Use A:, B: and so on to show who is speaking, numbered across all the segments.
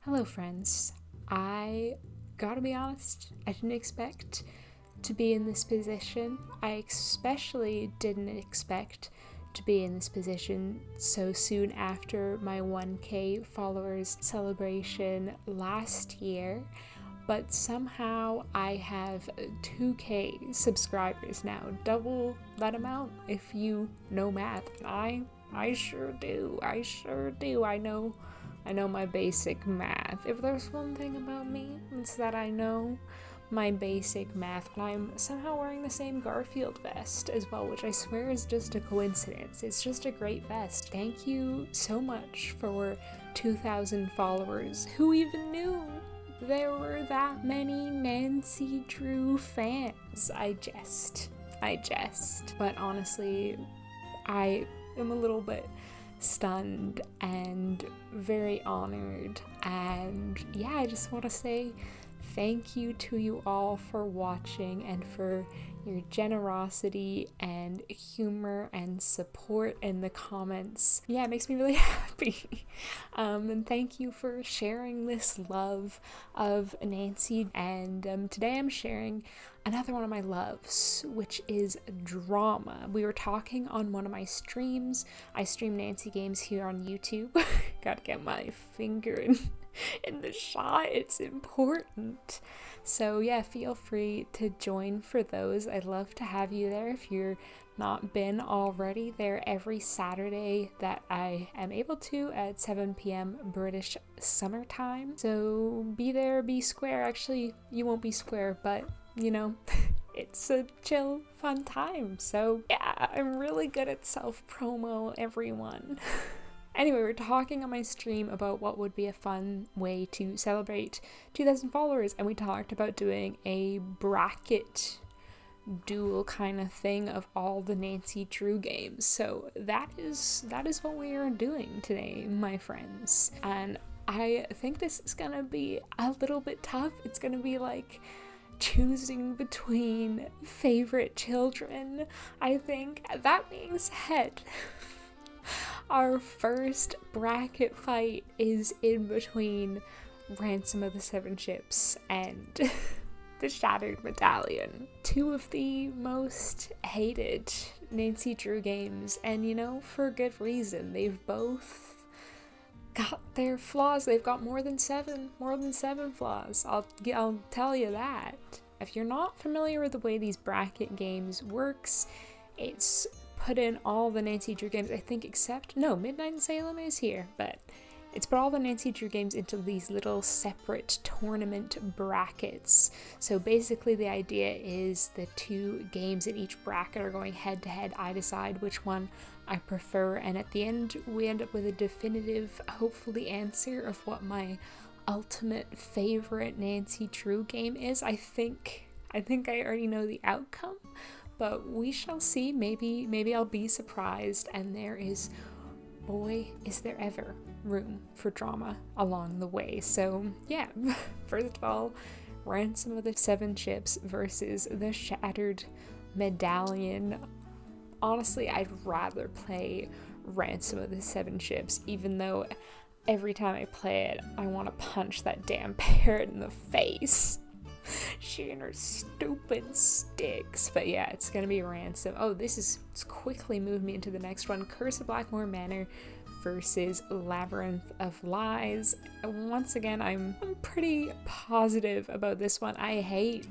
A: Hello, friends. I gotta be honest, I didn't expect to be in this position. I especially didn't expect to be in this position so soon after my 1K followers celebration last year, but somehow I have 2K subscribers now, double that amount if you know math. I sure do. I know my basic math. If there's one thing about me, it's that I know my basic math. And I'm somehow wearing the same Garfield vest as well, which I swear is just a coincidence. It's just a great vest. Thank you so much for 2,000 followers. Who even knew there were that many Nancy Drew fans? I jest. But honestly, I am a little bit stunned and very honored, and yeah, I just want to say thank you to you all for watching and for your generosity and humor and support in the comments. Yeah, it makes me really happy. And thank you for sharing this love of Nancy. And today I'm sharing another one of my loves, which is drama. We were talking on one of my streams. I stream Nancy games here on YouTube. Gotta get my finger in the shot, it's important. So yeah, feel free to join for those. I'd love to have you there if you're not been already. There every Saturday that I am able to at 7 p.m. British summertime. So be there, be square. Actually, you won't be square, but you know, it's a chill, fun time. So yeah, I'm really good at self-promo, everyone. Anyway, we're talking on my stream about what would be a fun way to celebrate 2,000 followers, and we talked about doing a bracket duel kind of thing of all the Nancy Drew games. So that is what we are doing today, my friends. And I think this is gonna be a little bit tough. It's gonna be like choosing between favorite children, I think. That being said, our first bracket fight is in between Ransom of the Seven Ships and the Shattered Medallion. Two of the most hated Nancy Drew games, and you know, for good reason. They've both got their flaws. They've got more than seven flaws. I'll tell you that. If you're not familiar with the way these bracket games works, it's put in all the Nancy Drew games, I think, except, no, Midnight in Salem is here, but it's put all the Nancy Drew games into these little separate tournament brackets. So basically the idea is the two games in each bracket are going head to head. I decide which one I prefer, and at the end we end up with a definitive, hopefully, answer of what my ultimate favorite Nancy Drew game is. I think I already know the outcome, but we shall see. Maybe I'll be surprised, and there is, boy, is there ever room for drama along the way. So yeah, first of all, Ransom of the Seven Ships versus the Shattered Medallion. Honestly, I'd rather play Ransom of the Seven Ships, even though every time I play it, I want to punch that damn parrot in the face. She and her stupid sticks. But yeah, it's gonna be Ransom. Oh, it's quickly moved me into the next one. Curse of Blackmore Manor versus Labyrinth of Lies. Once again, I'm pretty positive about this one. I hate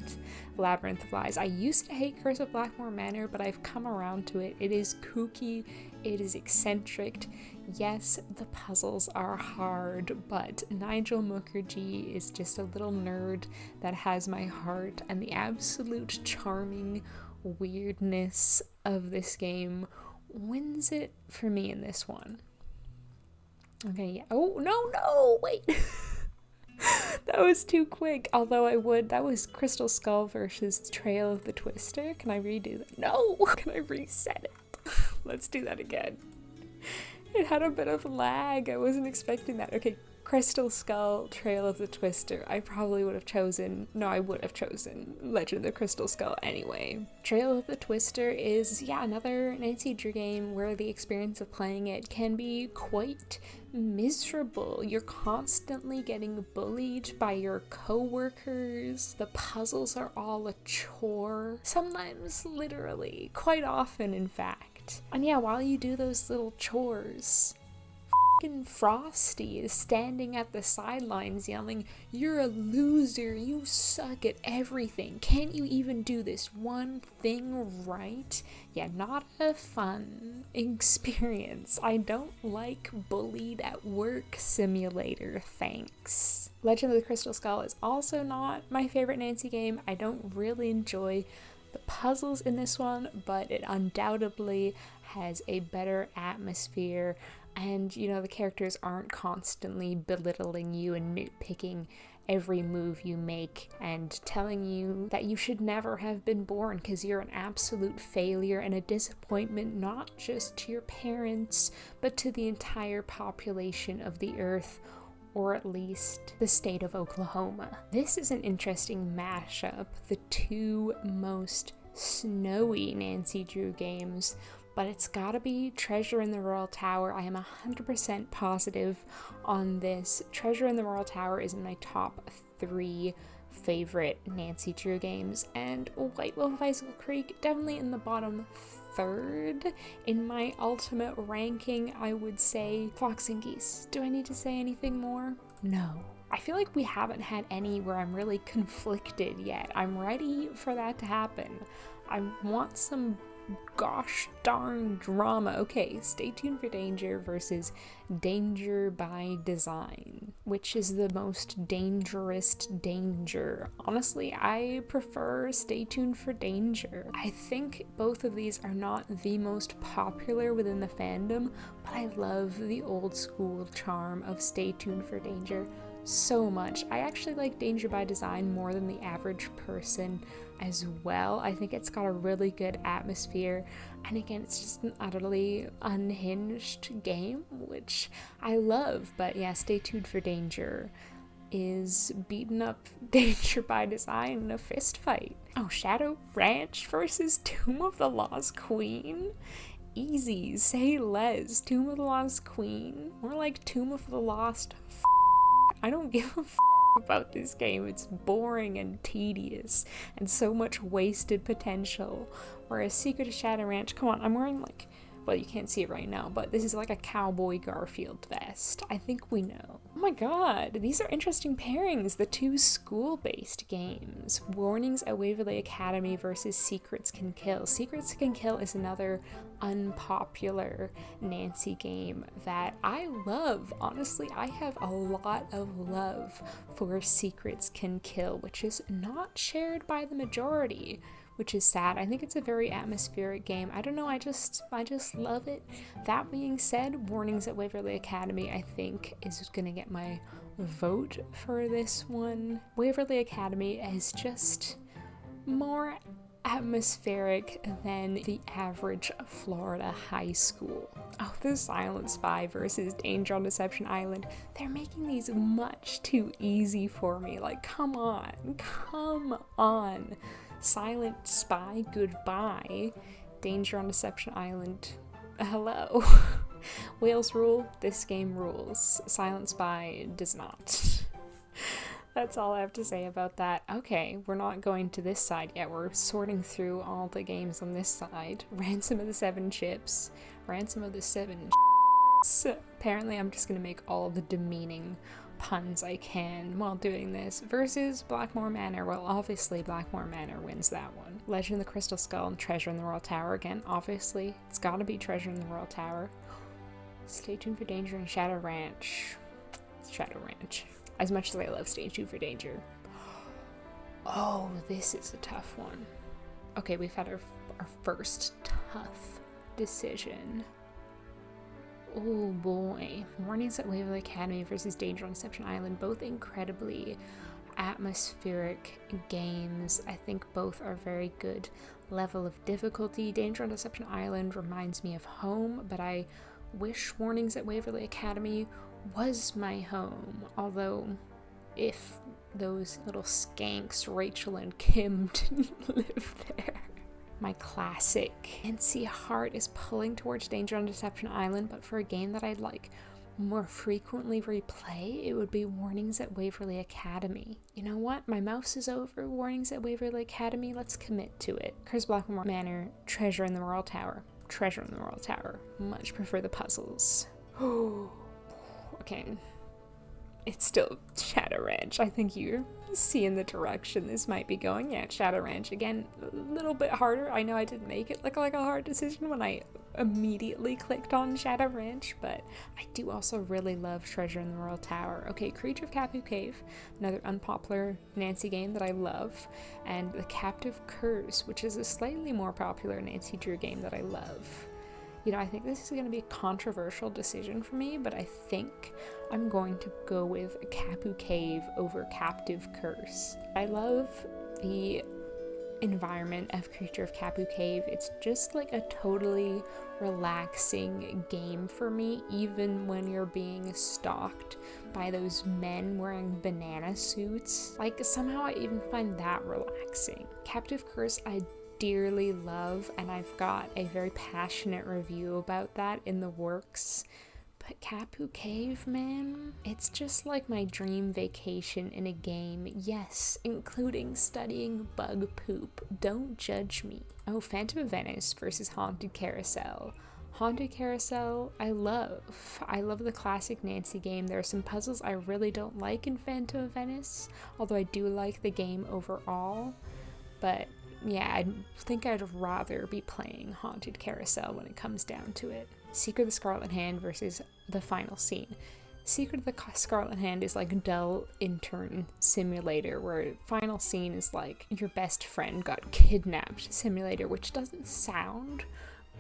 A: Labyrinth of Lies. I used to hate Curse of Blackmore Manor, but I've come around to it. It is kooky, it is eccentric. Yes, the puzzles are hard, but Nigel Mukherjee is just a little nerd that has my heart, and the absolute charming weirdness of this game wins it for me in this one. Okay, yeah. Oh, no, wait. That was too quick. Although that was Crystal Skull versus Trail of the Twister. Can I redo that? No! Can I reset it? Let's do that again. It had a bit of lag. I wasn't expecting that. Okay, Crystal Skull, Trail of the Twister. I would have chosen Legend of the Crystal Skull anyway. Trail of the Twister is, another Nancy Drew game where the experience of playing it can be quite miserable. You're constantly getting bullied by your coworkers. The puzzles are all a chore. Sometimes literally, quite often in fact. And while you do those little chores, Frosty is standing at the sidelines yelling, "You're a loser, you suck at everything, can't you even do this one thing right?" Not a fun experience. I don't like bullied at work simulator, thanks. Legend of the Crystal Skull is also not my favorite Nancy game. I don't really enjoy the puzzles in this one, but it undoubtedly has a better atmosphere. And, the characters aren't constantly belittling you and nitpicking every move you make and telling you that you should never have been born because you're an absolute failure and a disappointment not just to your parents, but to the entire population of the earth, or at least the state of Oklahoma. This is an interesting mashup, the two most snowy Nancy Drew games, but it's gotta be Treasure in the Royal Tower. I am 100% positive on this. Treasure in the Royal Tower is in my top 3 favorite Nancy Drew games, and White Wolf Icicle Creek definitely in the bottom 3rd. In my ultimate ranking, I would say Fox and Geese. Do I need to say anything more? No. I feel like we haven't had any where I'm really conflicted yet. I'm ready for that to happen. I want some gosh darn drama. Okay, Stay Tuned for Danger versus Danger by Design. Which is the most dangerous danger? Honestly, I prefer Stay Tuned for Danger. I think both of these are not the most popular within the fandom, but I love the old school charm of Stay Tuned for Danger so much. I actually like Danger by Design more than the average person as well. I think it's got a really good atmosphere, and again, it's just an utterly unhinged game, which I love. But Stay Tuned for Danger is beating up Danger by Design in a fist fight. Oh, Shadow Ranch versus Tomb of the Lost Queen? Easy, say less. Tomb of the Lost Queen. More like Tomb of the Lost I don't give a about this game. It's boring and tedious and so much wasted potential. Whereas Secret of Shadow Ranch, come on, I'm wearing well, you can't see it right now, but this is like a cowboy Garfield vest. I think we know. Oh my god, these are interesting pairings. The two school-based games. Warnings at Waverly Academy versus Secrets Can Kill. Secrets Can Kill is another unpopular Nancy game that I love. Honestly, I have a lot of love for Secrets Can Kill, which is not shared by the majority, which is sad. I think it's a very atmospheric game. I don't know, I just love it. That being said, Warnings at Waverly Academy, I think, is gonna get my vote for this one. Waverly Academy is just more atmospheric than the average Florida high school. Oh, the Silent Spy versus Danger on Deception Island. They're making these much too easy for me. Come on. Silent Spy, goodbye. Danger on Deception Island, hello. Whales rule, this game rules. Silent Spy does not. That's all I have to say about that. Okay, we're not going to this side yet. We're sorting through all the games on this side. Ransom of the Seven Chips. Ransom of the Seven Chips. Apparently I'm just gonna make all the demeaning puns I can while doing this, versus Blackmore Manor. Well, obviously Blackmore Manor wins that one. Legend of the Crystal Skull and Treasure in the Royal Tower. Again, obviously it's gotta be Treasure in the Royal Tower. Stay Tuned for Danger and Shadow Ranch. Shadow Ranch. As much as I love Stay Tuned for Danger. Oh, this is a tough one. Okay, we've had our first tough decision. Oh boy. Warnings at Waverly Academy versus Danger on Deception Island. Both incredibly atmospheric games. I think both are very good level of difficulty. Danger on Deception Island reminds me of home, but I wish Warnings at Waverly Academy was my home, although if those little skanks Rachel and Kim didn't live there. My classic Nancy heart is pulling towards Danger on Deception Island, but for a game that I'd like more frequently replay, it would be Warnings at Waverly Academy. You know what? My mouse is over Warnings at Waverly Academy. Let's commit to it. Curse Blackmore Manor, Treasure in the Royal Tower. Treasure in the Royal Tower. Much prefer the puzzles. Okay. It's still Shadow Ranch. I think you're seeing the direction this might be going. Yeah, Shadow Ranch. Again, a little bit harder. I know I didn't make it look like a hard decision when I immediately clicked on Shadow Ranch, but I do also really love Treasure in the Royal Tower. Okay, Creature of Kapu Cave, another unpopular Nancy game that I love, and The Captive Curse, which is a slightly more popular Nancy Drew game that I love. You know, I think this is going to be a controversial decision for me, but I think I'm going to go with Kapu Cave over Captive Curse. I love the environment of Creature of Kapu Cave. It's just like a totally relaxing game for me, even when you're being stalked by those men wearing banana suits. Like, somehow I even find that relaxing. Captive Curse, I dearly love, and I've got a very passionate review about that in the works. But Kapu Cave, man, it's just like my dream vacation in a game. Yes, including studying bug poop. Don't judge me. Oh, Phantom of Venice versus Haunted Carousel. Haunted Carousel, I love. I love the classic Nancy game. There are some puzzles I really don't like in Phantom of Venice, although I do like the game overall. But yeah, I think I'd rather be playing Haunted Carousel when it comes down to it. Secret of the Scarlet Hand versus The Final Scene. Secret of the Scarlet Hand is like dull intern simulator, where Final Scene is like your best friend got kidnapped simulator, which doesn't sound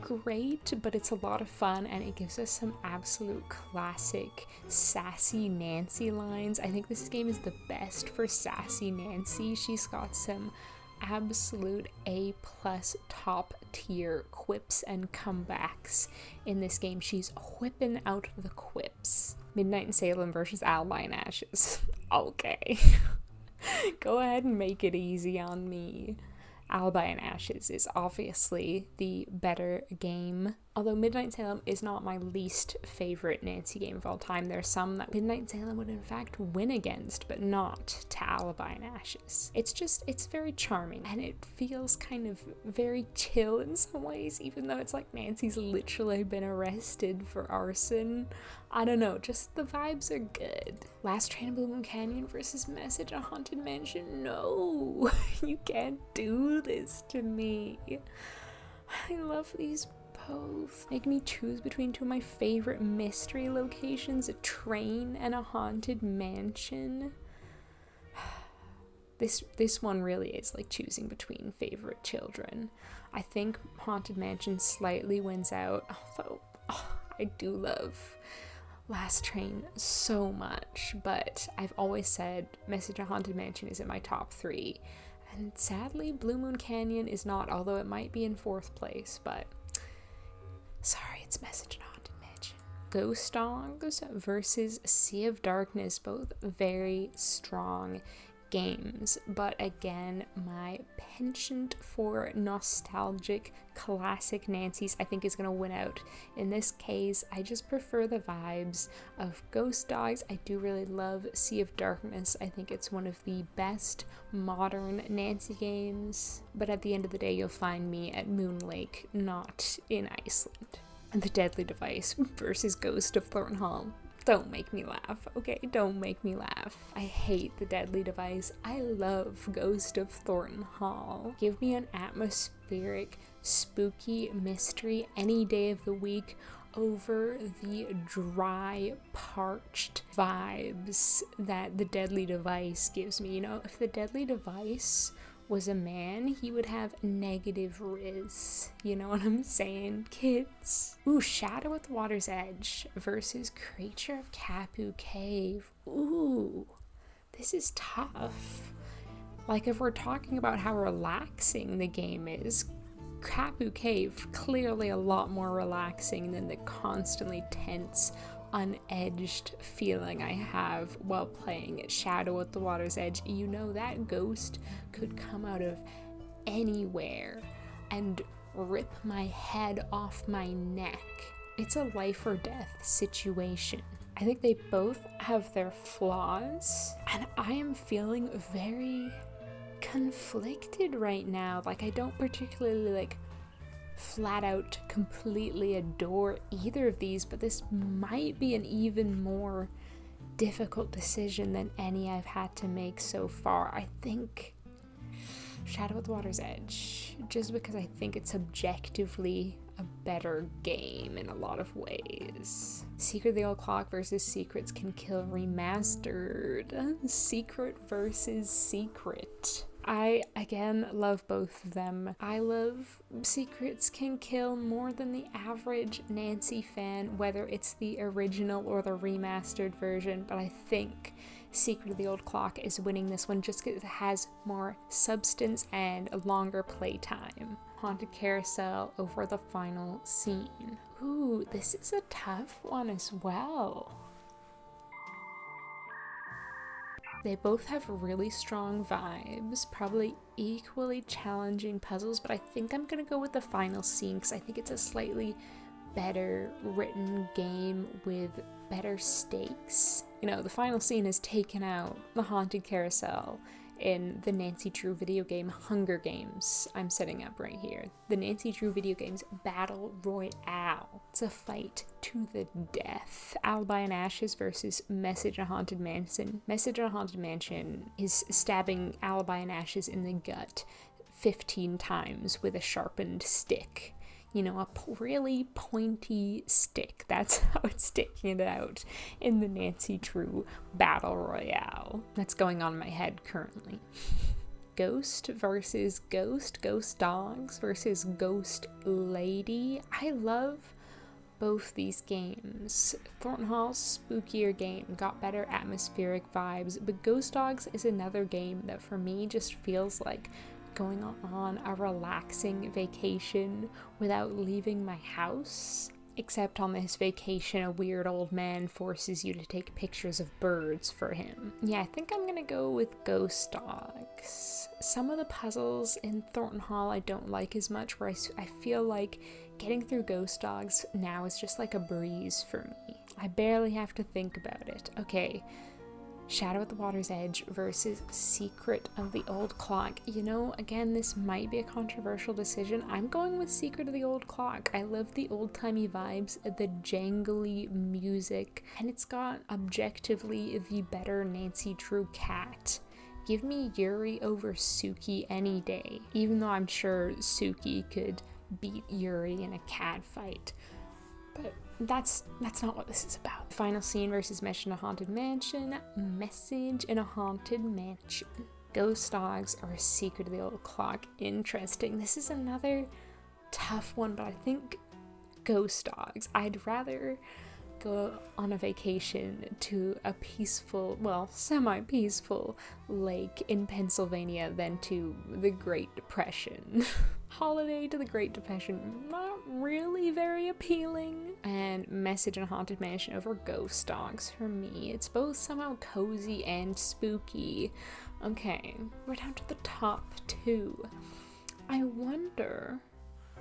A: great, but it's a lot of fun, and it gives us some absolute classic sassy Nancy lines. I think this game is the best for sassy Nancy. She's got some absolute A+ top tier quips and comebacks in this game. She's whipping out the quips. Midnight in Salem versus Alibi in Ashes. Okay. Go ahead and make it easy on me. Alibi in Ashes is obviously the better game. Although Midnight in Salem is not my least favorite Nancy game of all time. There are some that Midnight in Salem would in fact win against, but not to Alibi in Ashes. It's very charming, and it feels kind of very chill in some ways, even though it's like Nancy's literally been arrested for arson. I don't know, just the vibes are good. Last Train to Blue Moon Canyon versus Message a Haunted Mansion. No, you can't do this to me. I love these both. Make me choose between two of my favorite mystery locations, a train and a haunted mansion. This one really is like choosing between favorite children. I think Haunted Mansion slightly wins out, although I do love Last Train so much, but I've always said Message a Haunted Mansion is in my top 3, and sadly Blue Moon Canyon is not, although it might be in 4th place, but sorry, it's Message a Haunted Mansion. Ghost Dogs versus Sea of Darkness, both very strong games, but again, my penchant for nostalgic classic Nancy's I think is going to win out. In this case, I just prefer the vibes of Ghost Dogs. I do really love Sea of Darkness. I think it's one of the best modern Nancy games, but at the end of the day, you'll find me at Moon Lake, not in Iceland. And The Deadly Device versus Ghost of Thornton Hall. Don't make me laugh, okay? Don't make me laugh. I hate The Deadly Device. I love Ghost of Thornton Hall. Give me an atmospheric, spooky mystery any day of the week over the dry, parched vibes that The Deadly Device gives me. You know, if The Deadly Device was a man, he would have negative riz. You know what I'm saying, kids? Ooh, Shadow at the Water's Edge versus Creature of Kapu Cave. Ooh, this is tough. Like, if we're talking about how relaxing the game is, Kapu Cave, clearly a lot more relaxing than the constantly tense, unedged feeling I have while playing Shadow at the Water's Edge. You know, that ghost could come out of anywhere and rip my head off my neck. It's a life or death situation. I think they both have their flaws, and I am feeling very conflicted right now. Like, I don't particularly flat out completely adore either of these, but this might be an even more difficult decision than any I've had to make so far. I think Shadow at the Water's Edge, just because I think it's objectively a better game in a lot of ways. Secret of the Old Clock versus Secrets Can Kill Remastered. Secret versus Secret. I, again, love both of them. I love Secrets Can Kill more than the average Nancy fan, whether it's the original or the remastered version, but I think Secret of the Old Clock is winning this one just because it has more substance and a longer playtime. Haunted Carousel over the final scene. Ooh, this is a tough one as well. They both have really strong vibes, probably equally challenging puzzles, but I think I'm gonna go with the final scene because I think it's a slightly better written game with better stakes. You know, the final scene has taken out the Haunted Carousel in the Nancy Drew video game Hunger Games I'm setting up right here. The Nancy Drew video game's Battle Royale. It's a fight to the death. Alibi and Ashes versus Message in a Haunted Mansion. Message in a Haunted Mansion is stabbing Alibi and Ashes in the gut 15 times with a sharpened stick. You know, a really pointy stick. That's how it's sticking it out in the Nancy Drew Battle Royale. That's going on in my head currently. Ghost versus Ghost. Ghost Dogs versus Ghost Lady. I love both these games. Thornton Hall's spookier game got better atmospheric vibes, but Ghost Dogs is another game that for me just feels like going on a relaxing vacation without leaving my house. Except on this vacation, a weird old man forces you to take pictures of birds for him. Yeah, I think I'm gonna go with Ghost Dogs. Some of the puzzles in Thornton Hall I don't like as much, where I feel like getting through Ghost Dogs now is just like a breeze for me. I barely have to think about it. Okay, Shadow at the Water's Edge versus Secret of the Old Clock. You know, again, this might be a controversial decision. I'm going with Secret of the Old Clock. I love the old-timey vibes, the jangly music, and it's got objectively the better Nancy Drew cat. Give me Yuri over Suki any day, even though I'm sure Suki could beat Yuri in a cat fight. But that's not what this is about. Final Scene versus Message in a Haunted Mansion. Message in a Haunted Mansion. Ghost Dogs or Secret of the Old Clock. Interesting. This is another tough one, but I think Ghost Dogs. I'd rather go on a vacation to a peaceful, well, semi-peaceful lake in Pennsylvania than to the Great Depression. Holiday to the Great Depression, not really very appealing. And Message in a Haunted Mansion over Ghost Dogs for me. It's both somehow cozy and spooky. Okay, we're down to the top two. I wonder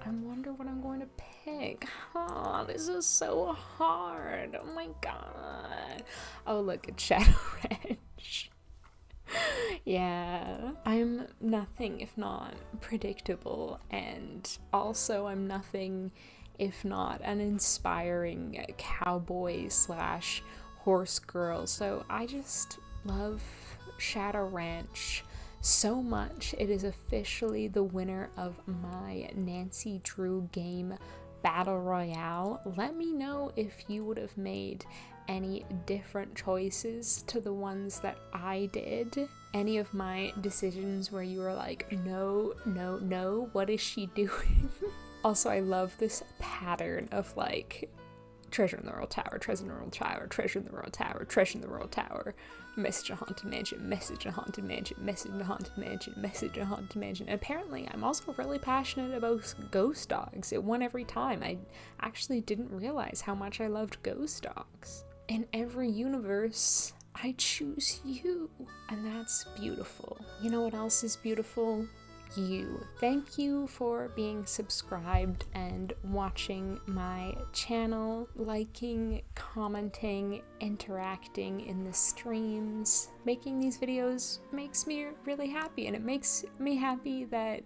A: what I'm going to pick. Oh, this is so hard. Oh my god. Oh, look, it's Shadow Ranch. Yeah, I'm nothing if not predictable, and also I'm nothing if not an inspiring cowboy slash horse girl. So I just love Shadow Ranch so much. It is officially the winner of my Nancy Drew game Battle Royale. Let me know if you would have made any different choices to the ones that I did. Any of my decisions where you were like, no, what is she doing? Also, I love this pattern of like treasure in the Royal Tower, treasure in the Royal Tower, treasure in the Royal Tower, treasure in the Royal Tower, message in a haunted mansion, message in a haunted mansion, message in a haunted mansion, message in a haunted mansion. And apparently I'm also really passionate about Ghost Dogs. It won every time. I actually didn't realize how much I loved Ghost Dogs. in every universe, I choose you, and that's beautiful. You know what else is beautiful? You. Thank you for being subscribed and watching my channel, liking, commenting, interacting in the streams. Making these videos makes me really happy, and it makes me happy that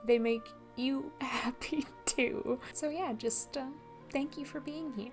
A: they make you happy too. So yeah, just thank you for being here.